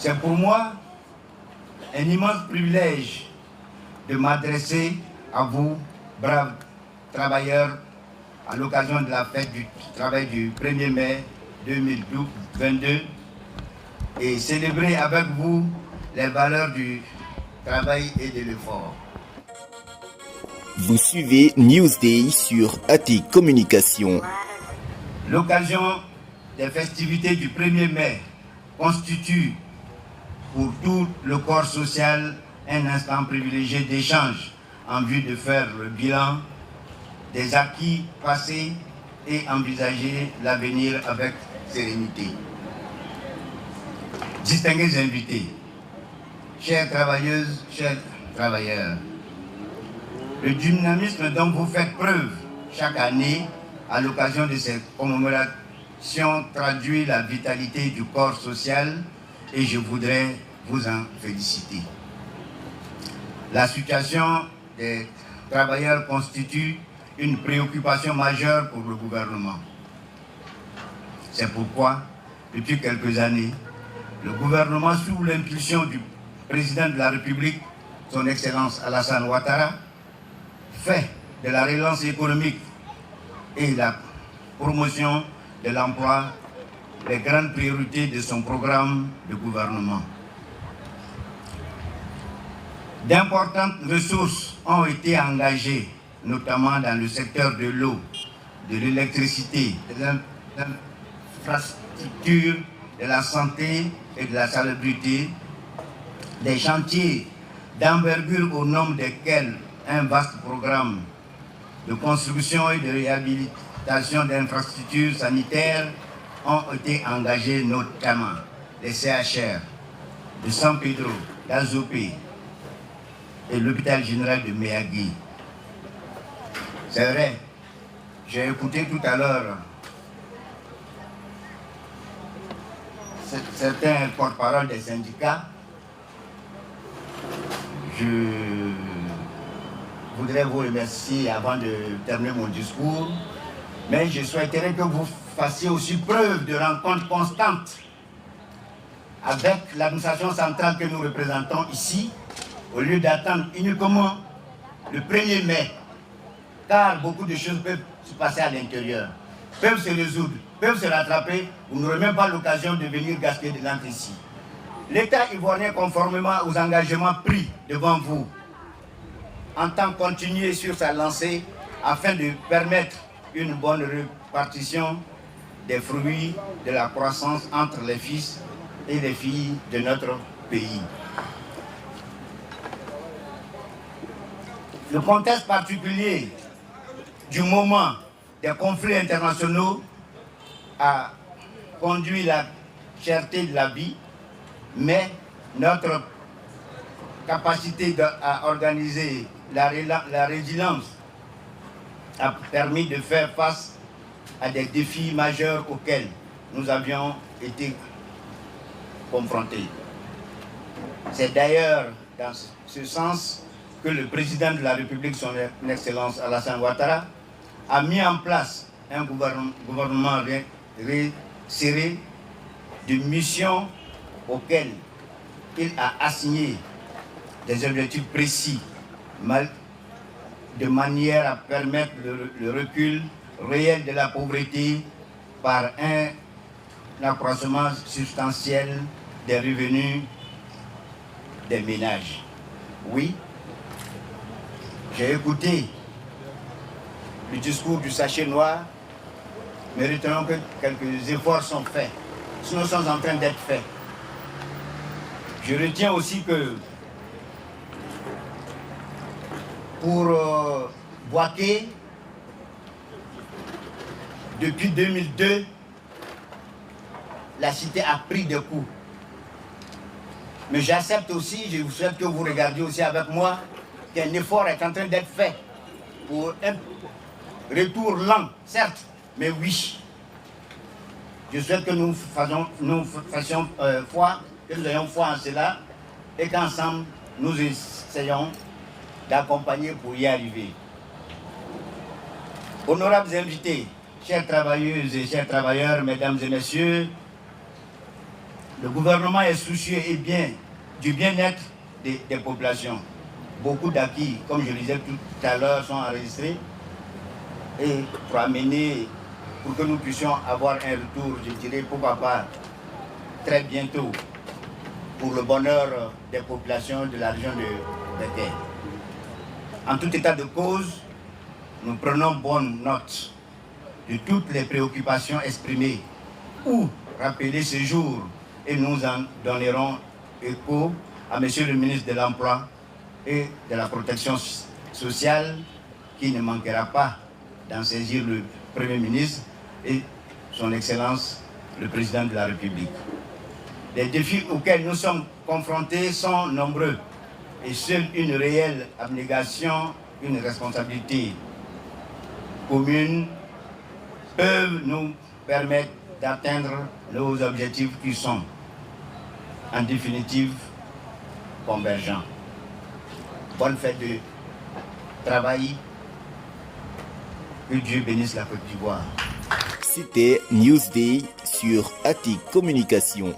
C'est pour moi un immense privilège de m'adresser à vous, braves travailleurs, à l'occasion de la fête du travail du 1er mai 2022 et célébrer avec vous les valeurs du travail et de l'effort. Vous suivez Newsday sur AT Communication. L'occasion des festivités du 1er mai constitue pour tout le corps social un instant privilégié d'échange en vue de faire le bilan des acquis passés et envisager l'avenir avec sérénité. Distingués invités, chères travailleuses, chers travailleurs, le dynamisme dont vous faites preuve chaque année à l'occasion de ces commémorations traduit la vitalité du corps social et je voudrais vous en féliciter. La situation des travailleurs constitue une préoccupation majeure pour le gouvernement. C'est pourquoi, depuis quelques années, le gouvernement, sous l'impulsion du président de la République, son Excellence Alassane Ouattara, fait de la relance économique et la promotion de l'emploi les grandes priorités de son programme de gouvernement. D'importantes ressources ont été engagées, notamment dans le secteur de l'eau, de l'électricité, des infrastructures, de la santé et de la salubrité, des chantiers d'envergure au nombre desquels un vaste programme de construction et de réhabilitation d'infrastructures sanitaires ont été engagés, notamment les CHR de San Pedro, d'Azopé et l'hôpital général de Méagui. C'est vrai, j'ai écouté tout à l'heure certains porte-parole des syndicats. Je voudrais vous remercier avant de terminer mon discours, mais je souhaiterais que vous fassiez aussi preuve de rencontre constante avec l'administration centrale que nous représentons ici, au lieu d'attendre uniquement le 1er mai, car beaucoup de choses peuvent se passer à l'intérieur, peuvent se résoudre, peuvent se rattraper. Vous n'aurez même pas l'occasion de venir gaspiller de l'encre ici. L'État ivoirien, conformément aux engagements pris devant vous, entend continuer sur sa lancée afin de permettre une bonne répartition des fruits de la croissance entre les fils et les filles de notre pays. Le contexte particulier du moment des conflits internationaux a conduit la cherté de la vie, mais notre capacité à organiser la résilience a permis de faire face à des défis majeurs auxquels nous avions été confrontés. C'est d'ailleurs dans ce sens que le président de la République, son Excellence Alassane Ouattara, a mis en place un gouvernement resserré de missions auxquelles il a assigné des objectifs précis, de manière à permettre le recul réel de la pauvreté par un accroissement substantiel des revenus des ménages. Oui, j'ai écouté le discours du sachet noir, mais retenons que quelques efforts sont faits, sinon sont en train d'être faits. Je retiens aussi que pour Boaké, depuis 2002, la cité a pris des coups. Mais j'accepte aussi, je vous souhaite que vous regardiez aussi avec moi, qu'un effort est en train d'être fait pour un retour lent, certes, mais oui. Je souhaite que nous fassions foi, que nous ayons foi en cela et qu'ensemble, nous essayons d'accompagner pour y arriver. Honorables invités, chères travailleuses et chers travailleurs, mesdames et messieurs, Le gouvernement est soucieux du bien-être des populations. Beaucoup d'acquis, comme je le disais tout à l'heure, sont enregistrés. Et pour que nous puissions avoir un retour, je dirais, pourquoi pas, très bientôt, pour le bonheur des populations de la région de Terre. En tout état de cause, nous prenons bonne note de toutes les préoccupations exprimées ou rappelées ce jour et nous en donnerons écho à Monsieur le ministre de l'Emploi et de la Protection sociale qui ne manquera pas d'en saisir le Premier ministre et son Excellence le Président de la République. Les défis auxquels nous sommes confrontés sont nombreux et seule une réelle abnégation, une responsabilité commune peuvent nous permettre d'atteindre nos objectifs qui sont, en définitive, convergents. Bonne fête de travail. Que Dieu bénisse la Côte d'Ivoire. C'était Newsday sur Attic Communication.